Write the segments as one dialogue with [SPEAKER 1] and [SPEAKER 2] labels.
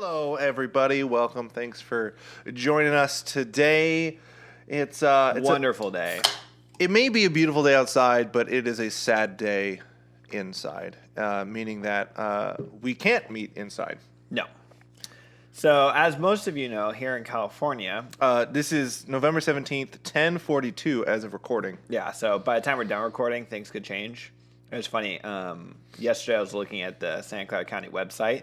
[SPEAKER 1] Hello, everybody. Welcome. Thanks for joining us today. It's
[SPEAKER 2] Wonderful day.
[SPEAKER 1] It may be a beautiful day outside, but it is a sad day inside, meaning that we can't meet inside.
[SPEAKER 2] No. So, as most of you know, here in California,
[SPEAKER 1] This is November 17th, 10:42 as of recording.
[SPEAKER 2] yeah, so by the time we're done recording, things could change. It was funny. Yesterday I was looking at the Santa Clara County website,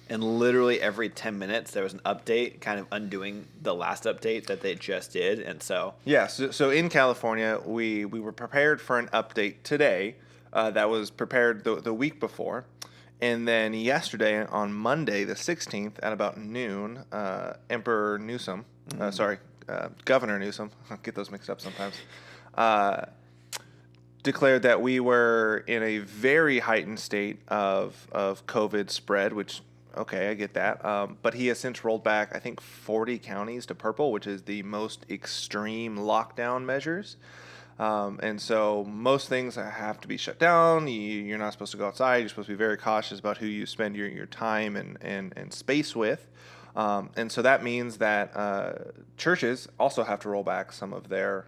[SPEAKER 2] and literally every 10 minutes there was an update kind of undoing the last update that they just did. And so,
[SPEAKER 1] Yeah, so in California, we were prepared for an update today that was prepared the week before. And then yesterday, on Monday, the 16th, at about noon, Emperor Newsom, Governor Newsom, I get those mixed up sometimes, declared that we were in a very heightened state of COVID spread, which, okay, I get that. But he has since rolled back, I think, 40 counties to purple, which is the most extreme lockdown measures. And so most things have to be shut down. You're not supposed to go outside. You're supposed to be very cautious about who you spend your time and space with. And so that means that churches also have to roll back some of their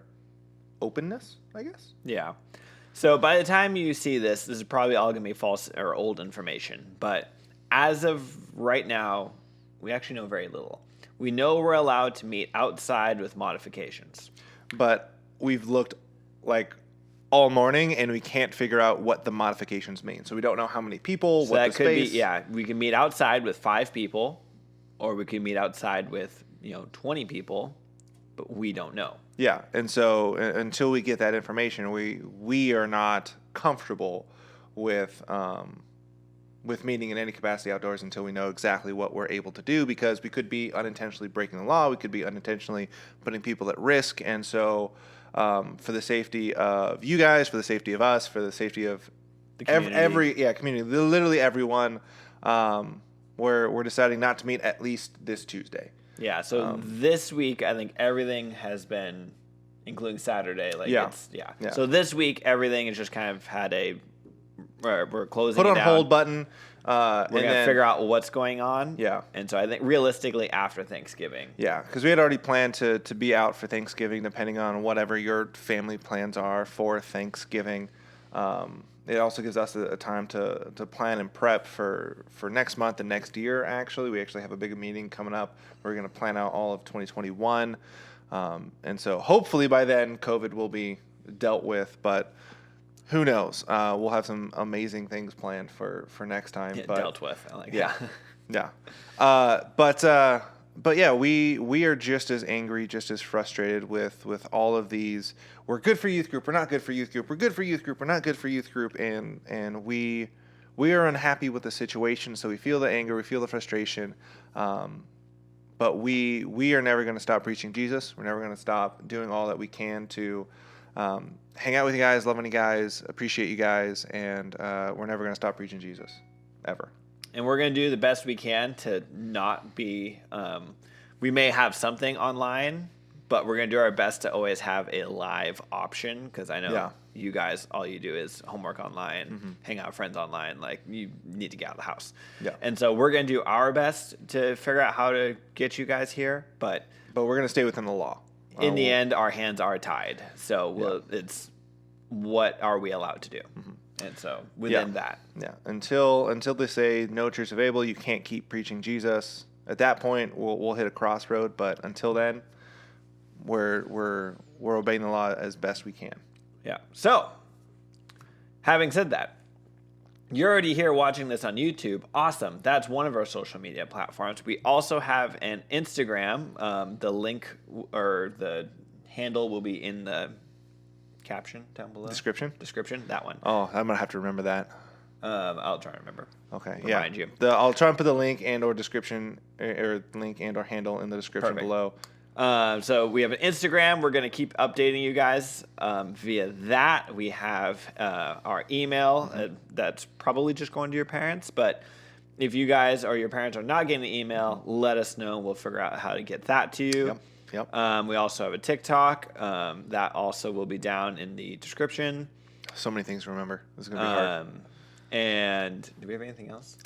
[SPEAKER 1] openness, I guess.
[SPEAKER 2] yeah. So, by the time you see this is probably all going to be false or old information. But as of right now, we actually know very little. We know we're allowed to meet outside with modifications.
[SPEAKER 1] But we've looked like all morning and we can't figure out what the modifications mean. So we don't know how many people,
[SPEAKER 2] So
[SPEAKER 1] what
[SPEAKER 2] that
[SPEAKER 1] the
[SPEAKER 2] could
[SPEAKER 1] space.
[SPEAKER 2] be, yeah, we can meet outside with 5 people, or we can meet outside with, 20 people, but we don't know.
[SPEAKER 1] Yeah, and so until we get that information, we are not comfortable with meeting in any capacity outdoors until we know exactly what we're able to do, because we could be unintentionally breaking the law, we could be unintentionally putting people at risk, and so for the safety of you guys, for the safety of us, for the safety of
[SPEAKER 2] The community.
[SPEAKER 1] community, literally everyone, we're deciding not to meet at least this Tuesday.
[SPEAKER 2] Yeah, so this week, I think everything has been, including Saturday,
[SPEAKER 1] Yeah.
[SPEAKER 2] Yeah. So this week, everything has just kind of had we're closing
[SPEAKER 1] Put
[SPEAKER 2] it
[SPEAKER 1] on
[SPEAKER 2] down.
[SPEAKER 1] hold button.
[SPEAKER 2] We're going to figure out what's going on.
[SPEAKER 1] Yeah.
[SPEAKER 2] And so I think realistically after Thanksgiving.
[SPEAKER 1] Yeah, because we had already planned to be out for Thanksgiving, depending on whatever your family plans are for Thanksgiving. It also gives us a time to plan and prep for next month and next year, actually. We actually have a big meeting coming up. We're going to plan out all of 2021. And so hopefully by then, COVID will be dealt with, but who knows? We'll have some amazing things planned for next time.
[SPEAKER 2] Yeah,
[SPEAKER 1] but
[SPEAKER 2] dealt with. I like
[SPEAKER 1] yeah,
[SPEAKER 2] that.
[SPEAKER 1] yeah. But yeah, we are just as angry, just as frustrated with all of these. We're good for youth group. We're not good for youth group. We're good for youth group. We're not good for youth group. And we are unhappy with the situation. So we feel the anger. We feel the frustration. But we are never going to stop preaching Jesus. We're never going to stop doing all that we can to hang out with you guys, love you guys, appreciate you guys, and we're never going to stop preaching Jesus, ever.
[SPEAKER 2] And we're going to do the best we can to not be, we may have something online, but we're going to do our best to always have a live option, because I know you guys, all you do is homework online, hang out with friends online, like you need to get out of the house.
[SPEAKER 1] Yeah.
[SPEAKER 2] And so we're going to do our best to figure out how to get you guys here, but
[SPEAKER 1] we're going to stay within the law.
[SPEAKER 2] In the end, our hands are tied. So it's what are we allowed to do? And so within that.
[SPEAKER 1] Yeah. Until they say no church available, you can't keep preaching Jesus. At that point, we'll hit a crossroad. But until then, we're obeying the law as best we can.
[SPEAKER 2] Yeah. So, having said that, you're already here watching this on YouTube. Awesome. That's one of our social media platforms. We also have an Instagram. The link or the handle will be in the caption down below.
[SPEAKER 1] Description,
[SPEAKER 2] that one.
[SPEAKER 1] Oh, I'm gonna have to remember that.
[SPEAKER 2] I'll try to remember.
[SPEAKER 1] Okay.
[SPEAKER 2] Remind you.
[SPEAKER 1] I'll try and put the link and or description or link and or handle in the description
[SPEAKER 2] Perfect.
[SPEAKER 1] below.
[SPEAKER 2] So we have an Instagram. We're going to keep updating you guys via that. We have our email. That's probably just going to your parents. But if you guys or your parents are not getting the email, let us know. We'll figure out how to get that to you.
[SPEAKER 1] Yep.
[SPEAKER 2] We also have a TikTok. That also will be down in the description.
[SPEAKER 1] So many things to remember. This is going to be hard.
[SPEAKER 2] And do we have anything else?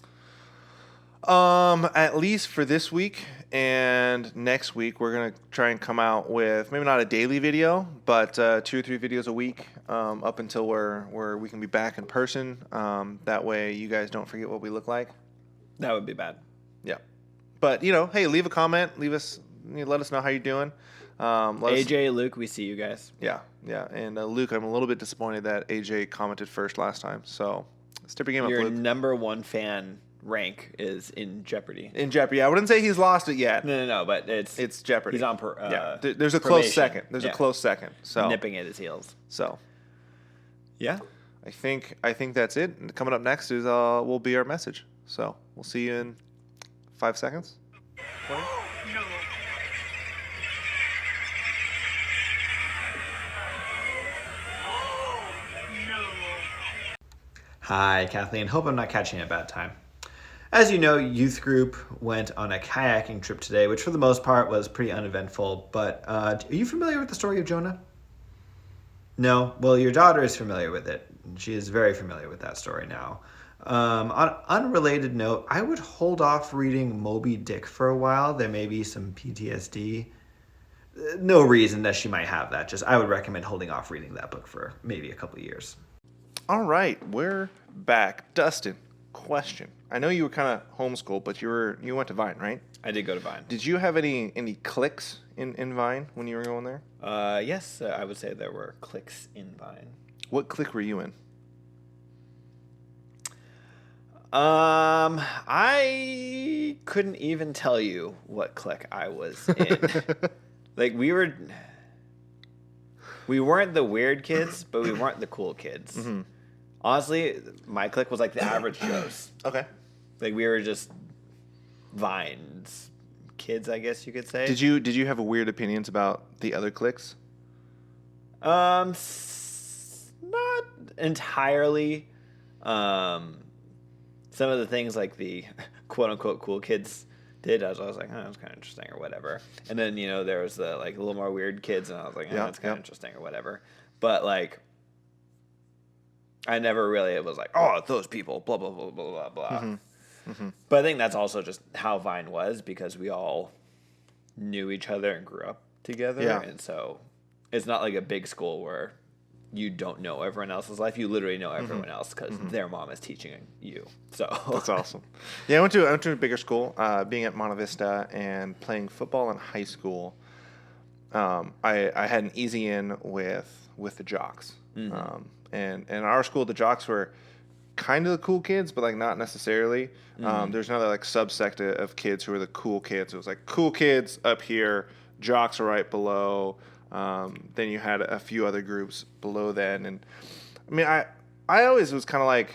[SPEAKER 1] At least for this week and next week, we're gonna try and come out with maybe not a daily video, but 2 or 3 videos a week, up until where we can be back in person. That way, you guys don't forget what we look like.
[SPEAKER 2] That would be bad.
[SPEAKER 1] Yeah, but hey, leave a comment, let us know how you're doing.
[SPEAKER 2] AJ, Luke, we see you guys.
[SPEAKER 1] Yeah, and Luke, I'm a little bit disappointed that AJ commented first last time, so step your game
[SPEAKER 2] Your
[SPEAKER 1] up, Luke.
[SPEAKER 2] number one fan rank is in jeopardy.
[SPEAKER 1] In jeopardy, I wouldn't say he's lost it yet.
[SPEAKER 2] No, but it's
[SPEAKER 1] jeopardy.
[SPEAKER 2] He's on
[SPEAKER 1] there's a close
[SPEAKER 2] probation.
[SPEAKER 1] second. There's a
[SPEAKER 2] Yeah.
[SPEAKER 1] close second. So
[SPEAKER 2] Nipping at his heels.
[SPEAKER 1] So
[SPEAKER 2] Yeah.
[SPEAKER 1] I think that's it. And coming up next is will be our message. So we'll see you in 5 seconds. 20?
[SPEAKER 2] Hi, Kathleen. Hope I'm not catching you at a bad time. As you know, youth group went on a kayaking trip today, which for the most part was pretty uneventful. But are you familiar with the story of Jonah? No? Well, your daughter is familiar with it. She is very familiar with that story now. On an unrelated note, I would hold off reading Moby Dick for a while. There may be some PTSD. No reason that she might have that. Just I would recommend holding off reading that book for maybe a couple of years.
[SPEAKER 1] All right, we're back. Dustin, question. I know you were kind of homeschooled, but you went to Vine, right?
[SPEAKER 2] I did go to Vine.
[SPEAKER 1] Did you have any cliques in Vine when you were going there?
[SPEAKER 2] Yes, I would say there were cliques in Vine.
[SPEAKER 1] What clique were you in?
[SPEAKER 2] I couldn't even tell you what clique I was in. Like we weren't the weird kids, but we weren't the cool kids.
[SPEAKER 1] Mm-hmm.
[SPEAKER 2] Honestly, my clique was like the average Joes.
[SPEAKER 1] Okay.
[SPEAKER 2] Like we were just Vines kids, I guess you could say.
[SPEAKER 1] Did you have weird opinions about the other cliques?
[SPEAKER 2] Not entirely. Some of the things like the quote unquote cool kids did, I was like, oh, that's kind of interesting or whatever. And then, there was the like a little more weird kids, and I was like, oh, that's kind of interesting or whatever. But like, I never really, it was like, oh, those people, blah, blah, blah, blah, blah, blah.
[SPEAKER 1] Mm-hmm. Mm-hmm.
[SPEAKER 2] But I think that's also just how Vine was because we all knew each other and grew up together.
[SPEAKER 1] Yeah.
[SPEAKER 2] And so it's not like a big school where you don't know everyone else's life. You literally know everyone else because their mom is teaching you. So
[SPEAKER 1] that's awesome. Yeah, I went to a bigger school. Being at Monte Vista and playing football in high school, I had an easy in with the jocks. And in our school, the jocks were kind of the cool kids, but like not necessarily. There's another like subsect of kids who are the cool kids. It was like cool kids up here, jocks are right below. Then you had a few other groups below then, and I mean, I always was kind of like,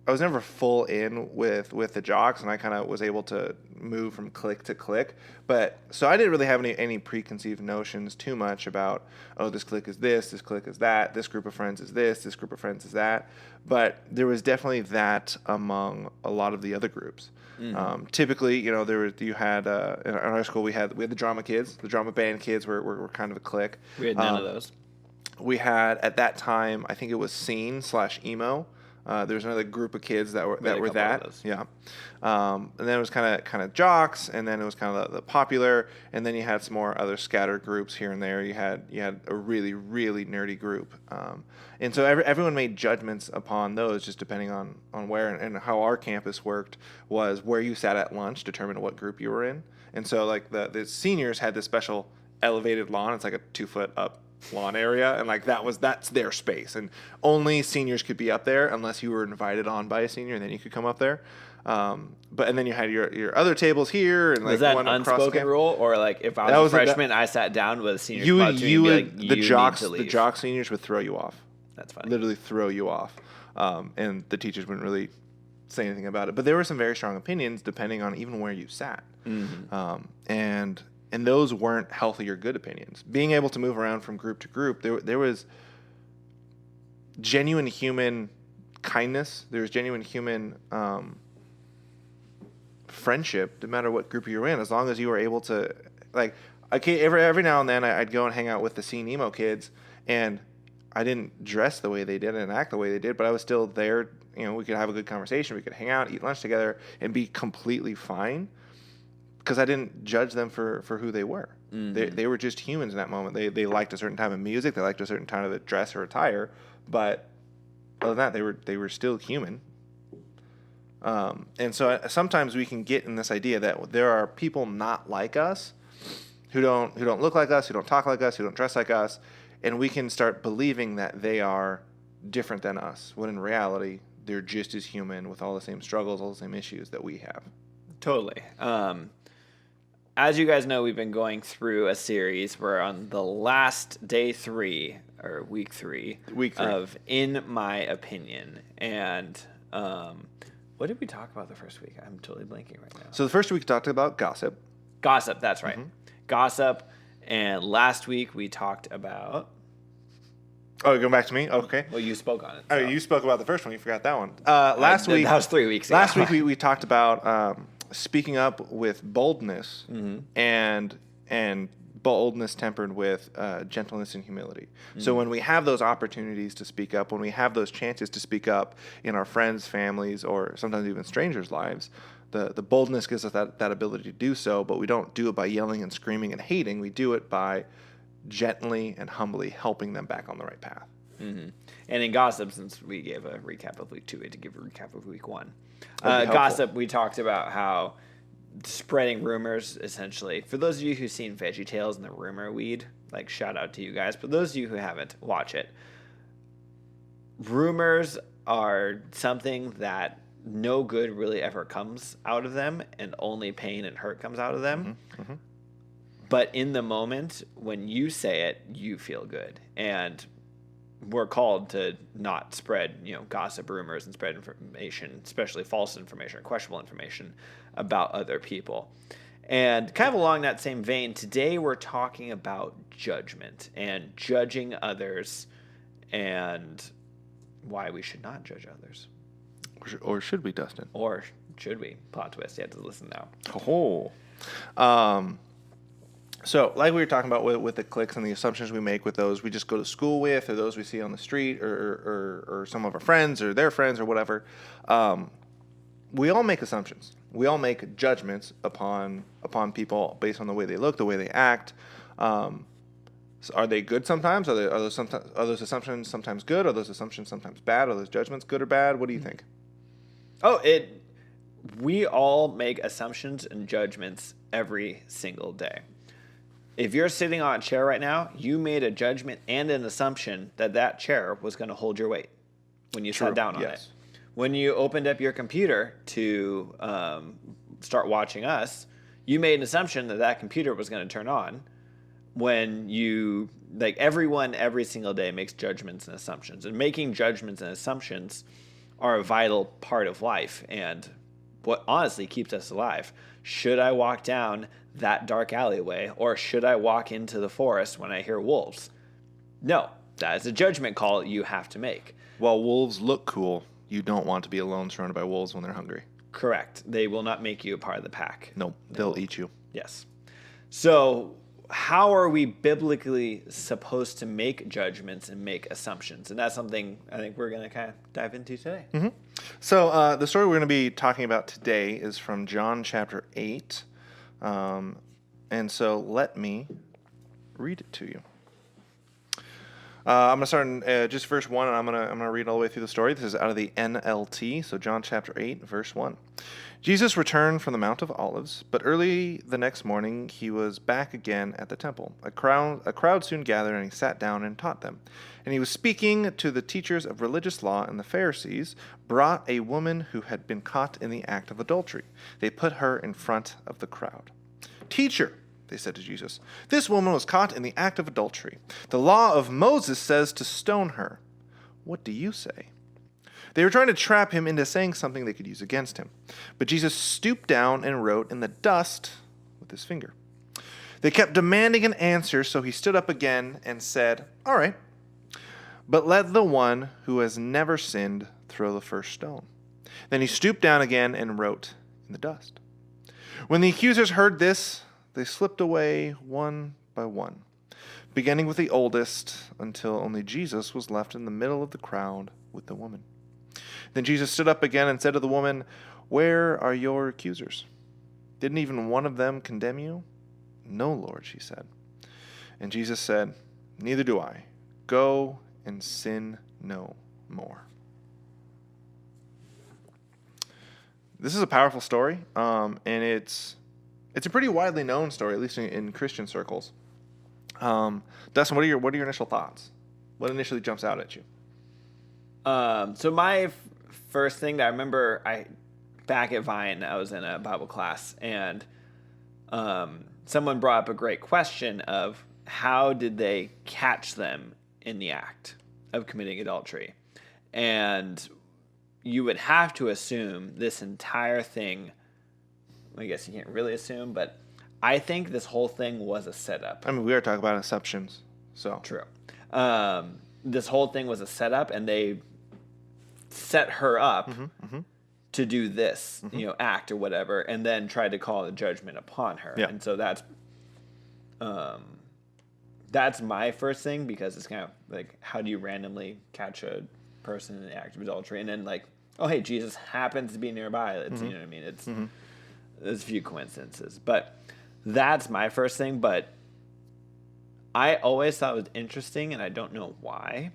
[SPEAKER 1] I was never full in with the jocks, and I kind of was able to move from clique to clique. But so I didn't really have any preconceived notions too much about, oh, this clique is this clique is that, this group of friends is this group of friends is that. But there was definitely that among a lot of the other groups. Typically, you had in our school we had the drama kids, the drama band kids were kind of a clique.
[SPEAKER 2] we had none of those.
[SPEAKER 1] We had at that time, I think it was scene/emo. There was another group of kids that were that. Yeah. And then it was kind of jocks, and then it was kind of the popular, and then you had some more other scattered groups here and there. You had a really, really nerdy group. And so everyone made judgments upon those just depending on where and how our campus worked was where you sat at lunch determined what group you were in. And so like the seniors had this special elevated lawn. It's like a 2-foot up lawn area, and like that's their space, and only seniors could be up there unless you were invited on by a senior, and then you could come up there. And then you had your other tables here, and like
[SPEAKER 2] was that
[SPEAKER 1] one
[SPEAKER 2] an
[SPEAKER 1] across
[SPEAKER 2] unspoken rule, or like if I was a freshman, I sat down with a senior
[SPEAKER 1] the jock seniors would throw you off.
[SPEAKER 2] That's funny.
[SPEAKER 1] Literally throw you off, and the teachers wouldn't really say anything about it. But there were some very strong opinions depending on even where you sat, and those weren't healthy or good opinions. Being able to move around from group to group, there was genuine human kindness. There was genuine human friendship, no matter what group you were in, as long as you were able to, like, okay, every now and then I'd go and hang out with the scene emo kids, and I didn't dress the way they did and act the way they did, but I was still there. We could have a good conversation. We could hang out, eat lunch together, and be completely fine because I didn't judge them for who they were. They were just humans in that moment. They liked a certain type of music. They liked a certain kind of dress or attire, but other than that, they were still human. And so sometimes we can get in this idea that there are people not like us, who don't look like us, who don't talk like us, who don't dress like us, and we can start believing that they are different than us, when in reality they're just as human with all the same struggles, all the same issues that we have.
[SPEAKER 2] Totally. As you guys know, we've been going through a series. We're on the last day 3 or week 3 of In My Opinion. And what did we talk about the first week? I'm totally blanking right now.
[SPEAKER 1] So the first week we talked about gossip.
[SPEAKER 2] Gossip, that's right. Gossip. And last week we talked about...
[SPEAKER 1] Oh, you're going back to me? Okay.
[SPEAKER 2] Well, you spoke on it.
[SPEAKER 1] So. Oh, you spoke about the first one. You forgot that one. Last week...
[SPEAKER 2] That was 3 weeks ago.
[SPEAKER 1] Last week we talked about speaking up with boldness and boldness tempered with gentleness and humility. So when we have those opportunities to speak up, when we have those chances to speak up in our friends, families, or sometimes even strangers' lives, the boldness gives us that ability to do so, but we don't do it by yelling and screaming and hating. We do it by gently and humbly helping them back on the right path.
[SPEAKER 2] And in gossip, since we gave a recap of week 2, we had to give a recap of week 1. Gossip, we talked about how spreading rumors, essentially. For those of you who've seen VeggieTales and the rumor weed, like, shout out to you guys. But those of you who haven't, watch it. Rumors are something that no good really ever comes out of them, and only pain and hurt comes out of them. But in the moment, when you say it, you feel good. And we're called to not spread, gossip, rumors, and spread information, especially false information or questionable information about other people. And kind of along that same vein, today we're talking about judgment and judging others and why we should not judge others.
[SPEAKER 1] Or should we, Dustin?
[SPEAKER 2] Or should we? Plot twist. You have to listen now.
[SPEAKER 1] So, like we were talking about with the cliques and the assumptions we make with those we just go to school with, or those we see on the street, or some of our friends or their friends or whatever, we all make assumptions. We all make judgments upon people based on the way they look, the way they act. So are they good sometimes? Are those assumptions sometimes good? Are those assumptions sometimes bad? Are those judgments good or bad? What do you think?
[SPEAKER 2] We all make assumptions and judgments every single day. If you're sitting on a chair right now, you made a judgment and an assumption that chair was going to hold your weight when you sat down on it. When you opened up your computer to start watching us, you made an assumption that computer was going to turn on. When you, everyone every single day makes judgments and assumptions. And making judgments and assumptions are a vital part of life and what honestly keeps us alive. Should I walk down that dark alleyway, or should I walk into the forest when I hear wolves? No, that is a judgment call you have to make.
[SPEAKER 1] While wolves look cool, you don't want to be alone surrounded by wolves when they're hungry.
[SPEAKER 2] Correct. They will not make you a part of the pack.
[SPEAKER 1] Nope, they'll eat you.
[SPEAKER 2] Yes. So how are we biblically supposed to make judgments and make assumptions? And that's something I think we're going to kind of dive into today.
[SPEAKER 1] So the story we're going to be talking about today is from John chapter 8. And so let me read it to you. I'm going to start in just verse 1, and I'm going to read all the way through the story. This is out of the NLT, so John chapter 8, verse 1. Jesus returned from the Mount of Olives, but early the next morning he was back again at the temple. A crowd soon gathered, and he sat down and taught them. And he was speaking to the teachers of religious law, and the Pharisees brought a woman who had been caught in the act of adultery. They put her in front of the crowd. "Teacher," they said to Jesus, "this woman was caught in the act of adultery. The law of Moses says to stone her. What do you say?" They were trying to trap him into saying something they could use against him. But Jesus stooped down and wrote in the dust with his finger. They kept demanding an answer, so he stood up again and said, "All right, but let the one who has never sinned throw the first stone." Then he stooped down again and wrote in the dust. When the accusers heard this, they slipped away one by one, beginning with the oldest, until only Jesus was left in the middle of the crowd with the woman. Then Jesus stood up again and said to the woman, "Where are your accusers? Didn't even one of them condemn you?" "No, Lord," she said. And Jesus said, "Neither do I. Go and sin no more." This is a powerful story, and it's a pretty widely known story, at least in Christian circles. Dustin, what are your initial thoughts? What initially jumps out at you?
[SPEAKER 2] So my first thing that I remember, back at Vine, I was in a Bible class, and someone brought up a great question of how did they catch them in the act of committing adultery? And you would have to assume this entire thing, I guess you can't really assume, but I think this whole thing was a setup.
[SPEAKER 1] I mean, we are talking about assumptions, so.
[SPEAKER 2] True. This whole thing was a setup, and they set her up to do this, act or whatever, and then tried to call a judgment upon her.
[SPEAKER 1] Yeah.
[SPEAKER 2] And so that's my first thing, because it's kind of like, how do you randomly catch a person in the act of adultery? And then like, oh, hey, Jesus happens to be nearby. It's, you know what I mean? It's there's a few coincidences, but that's my first thing. But I always thought it was interesting, and I don't know why,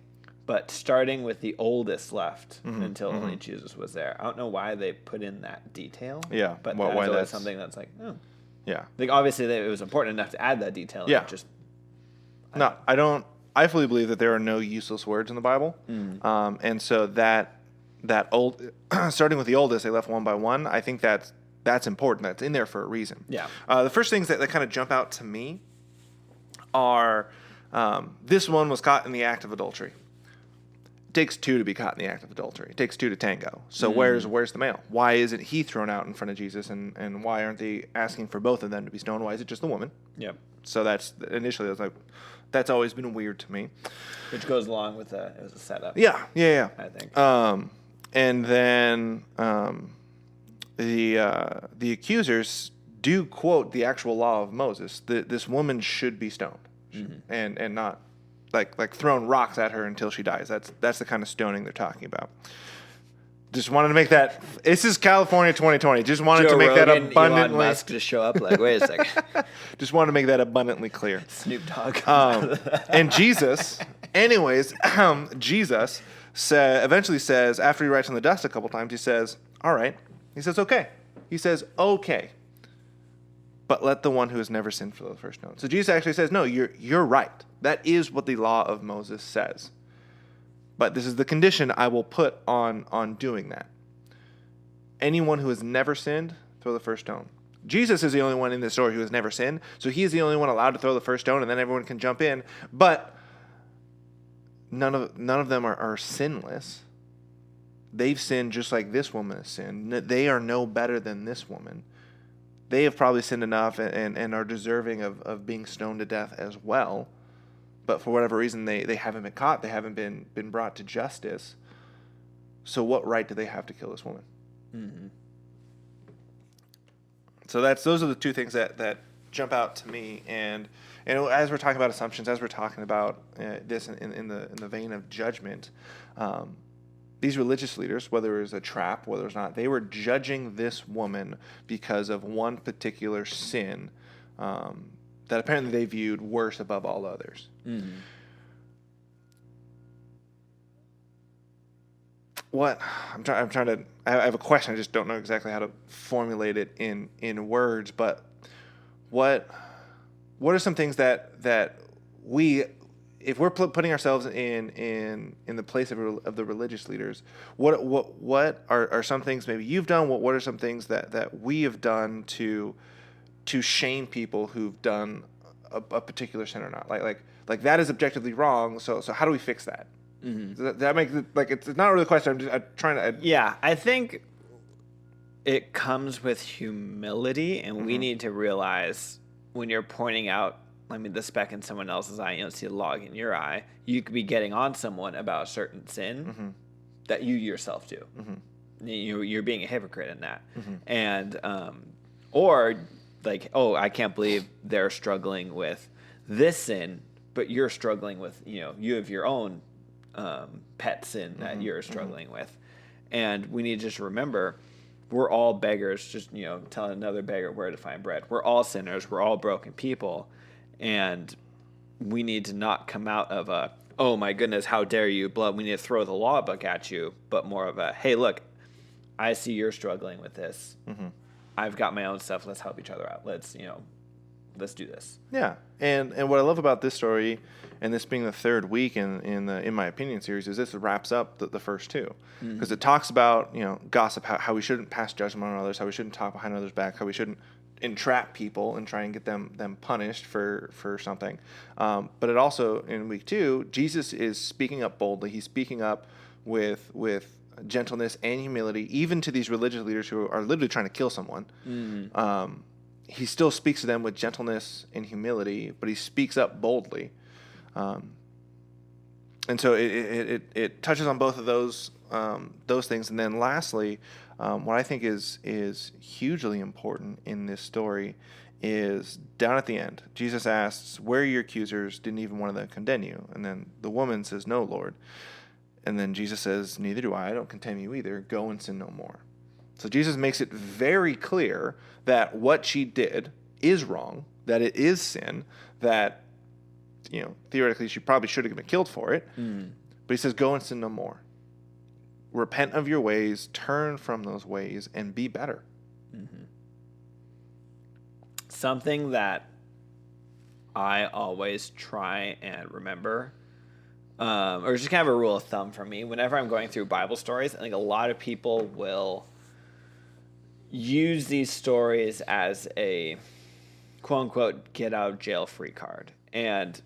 [SPEAKER 2] but starting with the oldest left until only Jesus was there. I don't know why they put in that detail.
[SPEAKER 1] Yeah,
[SPEAKER 2] but
[SPEAKER 1] why
[SPEAKER 2] that's always
[SPEAKER 1] that's
[SPEAKER 2] something that's like, oh.
[SPEAKER 1] Yeah.
[SPEAKER 2] Like, obviously, it was important enough to add that detail.
[SPEAKER 1] Yeah.
[SPEAKER 2] And
[SPEAKER 1] I fully believe that there are no useless words in the Bible. And so that starting with the oldest, they left one by one. I think that's important. That's in there for a reason.
[SPEAKER 2] Yeah.
[SPEAKER 1] The first things that kind of jump out to me are this one was caught in the act of adultery. It takes two to be caught in the act of adultery. It takes two to tango. So where's the male? Why isn't he thrown out in front of Jesus? And why aren't they asking for both of them to be stoned? Why is it just the woman?
[SPEAKER 2] Yep.
[SPEAKER 1] So initially I was like, that's always been weird to me.
[SPEAKER 2] Which goes along with it was a setup.
[SPEAKER 1] Yeah.
[SPEAKER 2] I think.
[SPEAKER 1] And then the accusers do quote the actual law of Moses. This woman should be stoned, and not like thrown rocks at her until she dies. That's the kind of stoning they're talking about. Just wanted to make that. This is California 2020. Just wanted to make
[SPEAKER 2] Rogan,
[SPEAKER 1] that abundantly.
[SPEAKER 2] Elon Musk just show up like, wait a second.
[SPEAKER 1] Just wanted to make that abundantly clear.
[SPEAKER 2] Snoop Dogg.
[SPEAKER 1] And Jesus, anyways, Jesus eventually says, after he writes on the dust a couple times, he says, all right. He says, okay. He says, okay. But let the one who has never sinned throw the first stone. So Jesus actually says, no, you're right. That is what the law of Moses says. But this is the condition I will put on doing that. Anyone who has never sinned, throw the first stone. Jesus is the only one in this story who has never sinned, so he is the only one allowed to throw the first stone, and then everyone can jump in. But none of them are sinless. They've sinned just like this woman has sinned. They are no better than this woman. They have probably sinned enough and are deserving of being stoned to death as well. But for whatever reason, they haven't been caught. They haven't been brought to justice. So what right do they have to kill this woman? Mm-hmm. So those are the two things that jump out to me. And as we're talking about assumptions, as we're talking about this in the vein of judgment, these religious leaders, whether it was a trap, whether it's not, they were judging this woman because of one particular sin that apparently they viewed worse above all others. Mm-hmm. I have a question. I just don't know exactly how to formulate it in words. But what are some things that we, if we're putting ourselves in the place of the religious leaders, what are some things maybe you've done? What are some things that we have done to shame people who've done a particular sin or not? Like that is objectively wrong. So how do we fix that? Mm-hmm. Does that make it, like it's not really a question. I'm trying to.
[SPEAKER 2] Yeah, I think it comes with humility, and we need to realize when you're pointing out, the speck in someone else's eye, you don't see a log in your eye. You could be getting on someone about a certain sin that you yourself do. Mm-hmm. You're being a hypocrite in that, and or like, oh, I can't believe they're struggling with this sin, but you're struggling with, you have your own pet sin that you're struggling with. And we need to just remember we're all beggars, just, telling another beggar where to find bread. We're all sinners. We're all broken people. And we need to not come out of a, oh my goodness, how dare you, blood. We need to throw the law book at you, but more of a, hey, look, I see you're struggling with this. I've got my own stuff. Let's help each other out. Let's do this.
[SPEAKER 1] Yeah, and what I love about this story, and this being the third week in the In My Opinion series, is this wraps up the first two, because it talks about gossip, how we shouldn't pass judgment on others, how we shouldn't talk behind others' back, how we shouldn't entrap people and try and get them punished for something. But it also, in week 2, Jesus is speaking up boldly. He's speaking up with gentleness and humility, even to these religious leaders who are literally trying to kill someone. He still speaks to them with gentleness and humility, but he speaks up boldly. And so it touches on both of those things. And then lastly, what I think is hugely important in this story is down at the end. Jesus asks, "Where are your accusers? Didn't even one of them condemn you?" And then the woman says, "No, Lord." And then Jesus says, "Neither do I. I don't condemn you either. Go and sin no more." So Jesus makes it very clear that what she did is wrong, that it is sin, that theoretically she probably should have been killed for it. But he says, "Go and sin no more. Repent of your ways, turn from those ways, and be better."
[SPEAKER 2] Something that I always try and remember, or just kind of a rule of thumb for me, whenever I'm going through Bible stories, I think a lot of people will use these stories as a quote-unquote get-out-of-jail-free card. And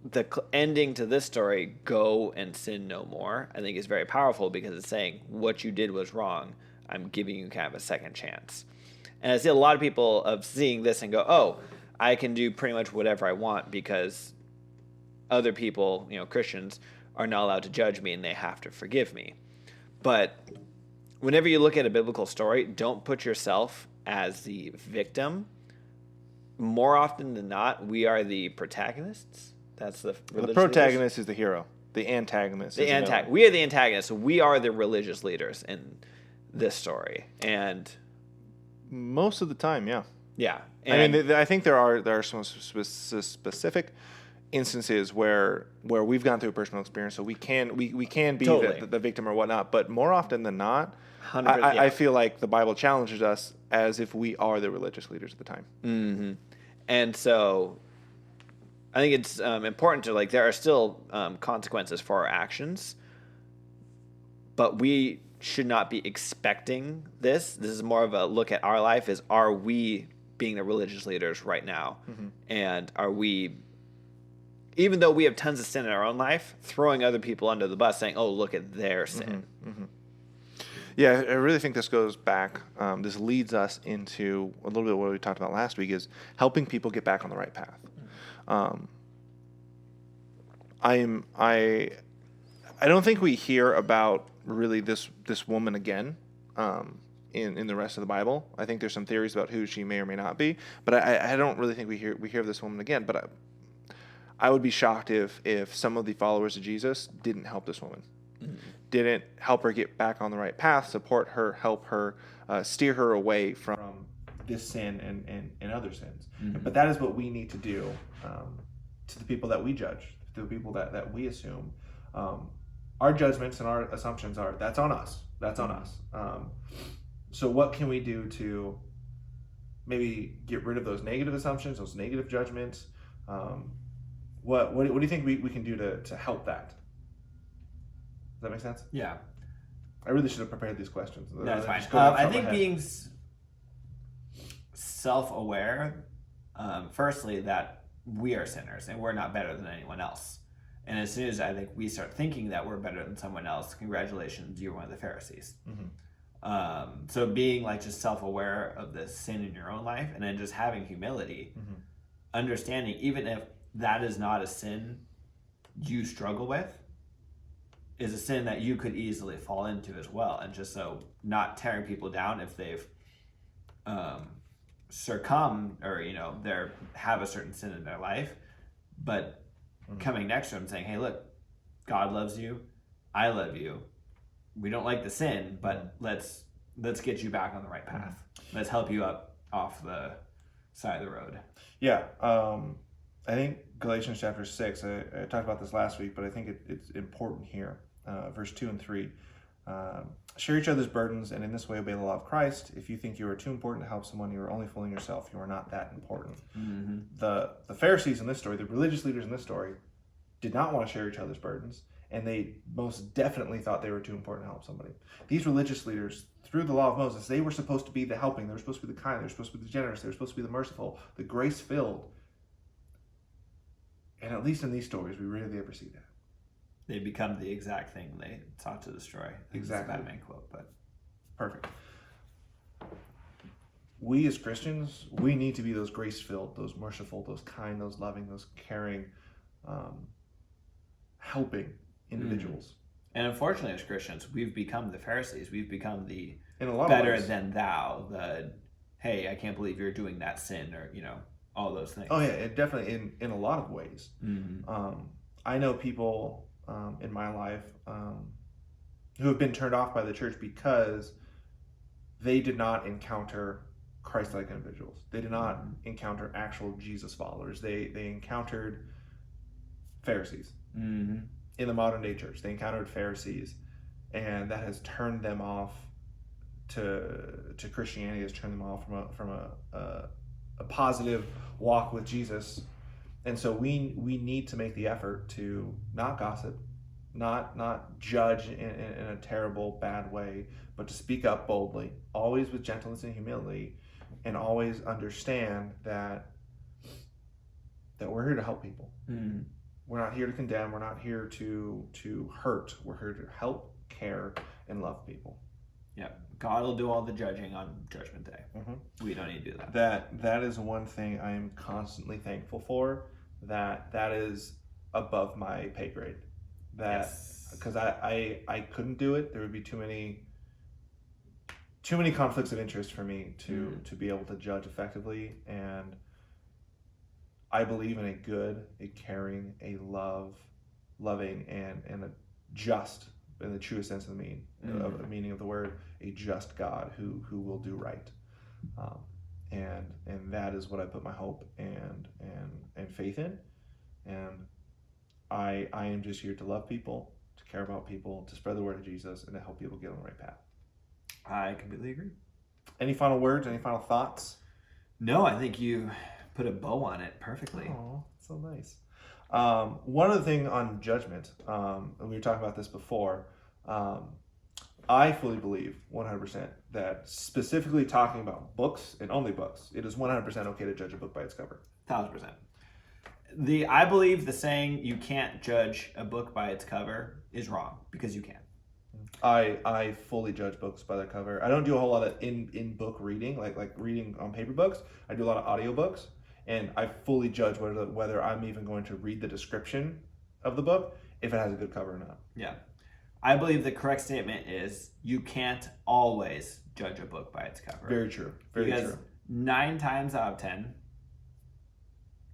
[SPEAKER 2] the ending to this story, "Go and sin no more," I think is very powerful, because it's saying what you did was wrong. I'm giving you kind of a second chance. And I see a lot of people of seeing this and go, oh, I can do pretty much whatever I want because other people, Christians, are not allowed to judge me and they have to forgive me. But whenever you look at a biblical story, don't put yourself as the victim. More often than not, we are the protagonists. That's the
[SPEAKER 1] protagonist is the hero. The antagonist is the villain.
[SPEAKER 2] We are the antagonists. We are the religious leaders in this story. And
[SPEAKER 1] most of the time, yeah.
[SPEAKER 2] Yeah.
[SPEAKER 1] And I think there are some specific instances where we've gone through a personal experience, so we can be
[SPEAKER 2] Totally.
[SPEAKER 1] the victim or whatnot. But more often than not,
[SPEAKER 2] 100%,
[SPEAKER 1] I feel like the Bible challenges us as if we are the religious leaders at the time.
[SPEAKER 2] Mm-hmm. And so I think it's important to, there are still consequences for our actions, but we should not be expecting this. This is more of a look at our life as, are we being the religious leaders right now? And are we, even though we have tons of sin in our own life, throwing other people under the bus saying, oh, look at their sin?
[SPEAKER 1] Yeah, I really think this goes back. This leads us into a little bit of what we talked about last week, is helping people get back on the right path. I don't think we hear about really this woman again in the rest of the Bible. I think there's some theories about who she may or may not be, but I don't really think we hear of this woman again. But I would be shocked if some of the followers of Jesus didn't help this woman. Didn't help her get back on the right path, support her, help her, steer her away from this sin and other sins. But that is what we need to do to the people that we judge, to the people that we assume. Our judgments and our assumptions are, that's on us. That's on us. So what can we do to maybe get rid of those negative assumptions, those negative judgments? What do you think we can do to help that? Does that make sense?
[SPEAKER 2] Yeah.
[SPEAKER 1] I really should have prepared these questions.
[SPEAKER 2] That's fine. I think being self-aware, firstly, that we are sinners and we're not better than anyone else. And as soon as I think we start thinking that we're better than someone else, congratulations, you're one of the Pharisees. So being just self-aware of the sin in your own life, and then just having humility, understanding even if that is not a sin you struggle with, is a sin that you could easily fall into as well. And just so not tearing people down if they've succumbed or, they have a certain sin in their life, but coming next to him saying, hey, look, God loves you. I love you. We don't like the sin, but let's get you back on the right path. Let's help you up off the side of the road.
[SPEAKER 1] Yeah. I think Galatians chapter 6, I talked about this last week, but I think it's important here. Verse 2 and 3. Share each other's burdens, and in this way obey the law of Christ. If you think you are too important to help someone, you are only fooling yourself. You are not that important.
[SPEAKER 2] Mm-hmm.
[SPEAKER 1] The Pharisees in this story, the religious leaders in this story, did not want to share each other's burdens, and they most definitely thought they were too important to help somebody. These religious leaders, through the law of Moses, they were supposed to be the helping. They were supposed to be the kind. They were supposed to be the generous. They were supposed to be the merciful, the grace-filled. And at least in these stories, we rarely ever see that.
[SPEAKER 2] They become the exact thing they sought to destroy.
[SPEAKER 1] Exactly.
[SPEAKER 2] It's a Batman quote, but
[SPEAKER 1] perfect. We as Christians, we need to be those grace-filled, those merciful, those kind, those loving, those caring, helping individuals.
[SPEAKER 2] And unfortunately, as Christians, we've become the Pharisees. We've become the
[SPEAKER 1] in a lot
[SPEAKER 2] better
[SPEAKER 1] of ways.
[SPEAKER 2] than thou. The hey, I can't believe you're doing that sin, or all those things.
[SPEAKER 1] Oh yeah, it definitely in a lot of ways.
[SPEAKER 2] Mm-hmm.
[SPEAKER 1] I know people in my life who have been turned off by the church because they did not encounter Christ-like individuals. They did not encounter actual Jesus followers. They encountered Pharisees.
[SPEAKER 2] Mm-hmm.
[SPEAKER 1] In the modern day church, they encountered Pharisees, and that has turned them off to Christianity. Has turned them off from a positive walk with Jesus. And so we need to make the effort to not gossip, not judge in a terrible, bad way, but to speak up boldly, always with gentleness and humility, and always understand that we're here to help people.
[SPEAKER 2] Mm-hmm.
[SPEAKER 1] We're not here to condemn. We're not here to hurt. We're here to help, care, and love people.
[SPEAKER 2] Yeah, God will do all the judging on Judgment Day.
[SPEAKER 1] Mm-hmm.
[SPEAKER 2] We don't need to do that.
[SPEAKER 1] That is one thing I am constantly thankful for. That is above my pay grade. Because I couldn't do it. There would be too many conflicts of interest for me to be able to judge effectively. And I believe in a good, a caring, a loving, and a just, in the truest sense of the meaning of the word, a just God who will do right. And that is what I put my hope and faith in. And I am just here to love people, to care about people, to spread the word of Jesus, and to help people get on the right path.
[SPEAKER 2] I completely agree.
[SPEAKER 1] Any final words? Any final thoughts?
[SPEAKER 2] No, I think you put a bow on it perfectly.
[SPEAKER 1] Oh, so nice. One other thing on judgment, and we were talking about this before, I fully believe 100% that specifically talking about books and only books, it is 100% okay to judge a book by its cover.
[SPEAKER 2] 1,000%. I believe the saying you can't judge a book by its cover is wrong, because you can.
[SPEAKER 1] I fully judge books by their cover. I don't do a whole lot of in book reading, like reading on paper books. I do a lot of audiobooks, and I fully judge whether I'm even going to read the description of the book if it has a good cover or not.
[SPEAKER 2] Yeah. I believe the correct statement is you can't always judge a book by its cover.
[SPEAKER 1] Very true. Very true.
[SPEAKER 2] 9 times out of 10,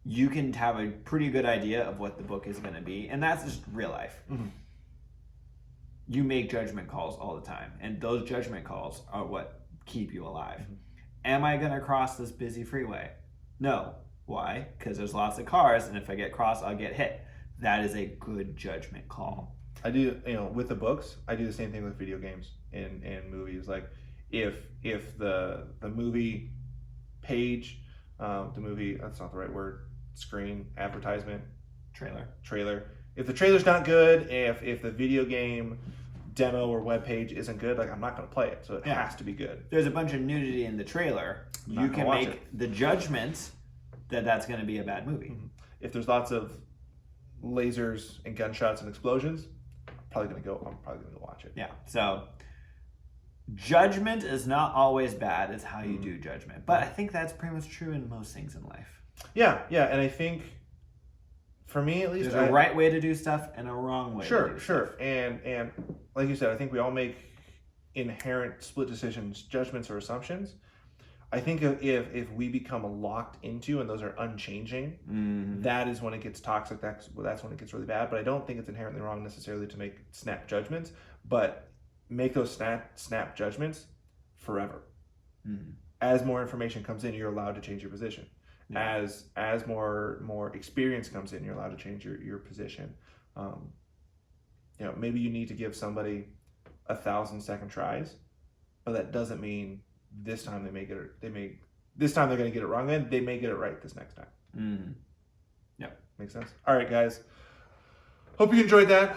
[SPEAKER 2] you can have a pretty good idea of what the book is going to be, and that's just real life.
[SPEAKER 1] Mm-hmm.
[SPEAKER 2] You make judgment calls all the time, and those judgment calls are what keep you alive. Mm-hmm. Am I going to cross this busy freeway? No. Why? Because there's lots of cars, and if I get crossed, I'll get hit. That is a good judgment call.
[SPEAKER 1] I do, with the books, I do the same thing with video games and movies. Like, if the movie page, the movie, that's not the right word, screen, advertisement, trailer. If the trailer's not good, if the video game demo or web page isn't good, like, I'm not going to play it. So it has to be good.
[SPEAKER 2] There's a bunch of nudity in the trailer. You can make the judgment that that's going to be a bad movie.
[SPEAKER 1] Mm-hmm. If there's lots of lasers and gunshots and explosions, I'm probably going to go watch it.
[SPEAKER 2] Yeah. So judgment is not always bad. It's how you do judgment. But I think that's pretty much true in most things in life.
[SPEAKER 1] Yeah. And I think, for me at least,
[SPEAKER 2] there's a right way to do stuff and a wrong way to do stuff. And like you said, I think we all make inherent split decisions, judgments, or assumptions.
[SPEAKER 1] I think if we become locked into and those are unchanging, that is when it gets toxic. That's when it gets really bad. But I don't think it's inherently wrong necessarily to make snap judgments, but make those snap judgments forever. As more information comes in, you're allowed to change your position. Yeah. As more experience comes in, you're allowed to change your position. Maybe you need to give somebody 1,000 second tries, but that doesn't mean this time this time they're going to get it wrong. Then they may get it right this next time. Yeah, makes sense. All right, guys. Hope you enjoyed that.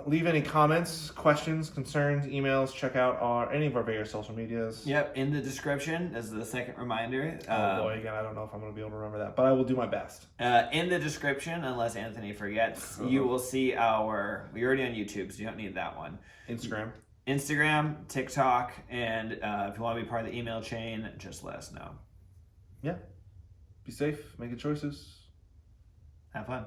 [SPEAKER 1] Leave any comments, questions, concerns, emails. Check out any of our various social medias.
[SPEAKER 2] Yep, in the description as the second reminder.
[SPEAKER 1] Oh boy, again, I don't know if I'm going to be able to remember that, but I will do my best.
[SPEAKER 2] In the description, unless Anthony forgets, you will see we're already on YouTube, so you don't need that one. Instagram, TikTok, and if you want to be part of the email chain, just let us know.
[SPEAKER 1] Yeah. Be safe. Make good choices.
[SPEAKER 2] Have fun.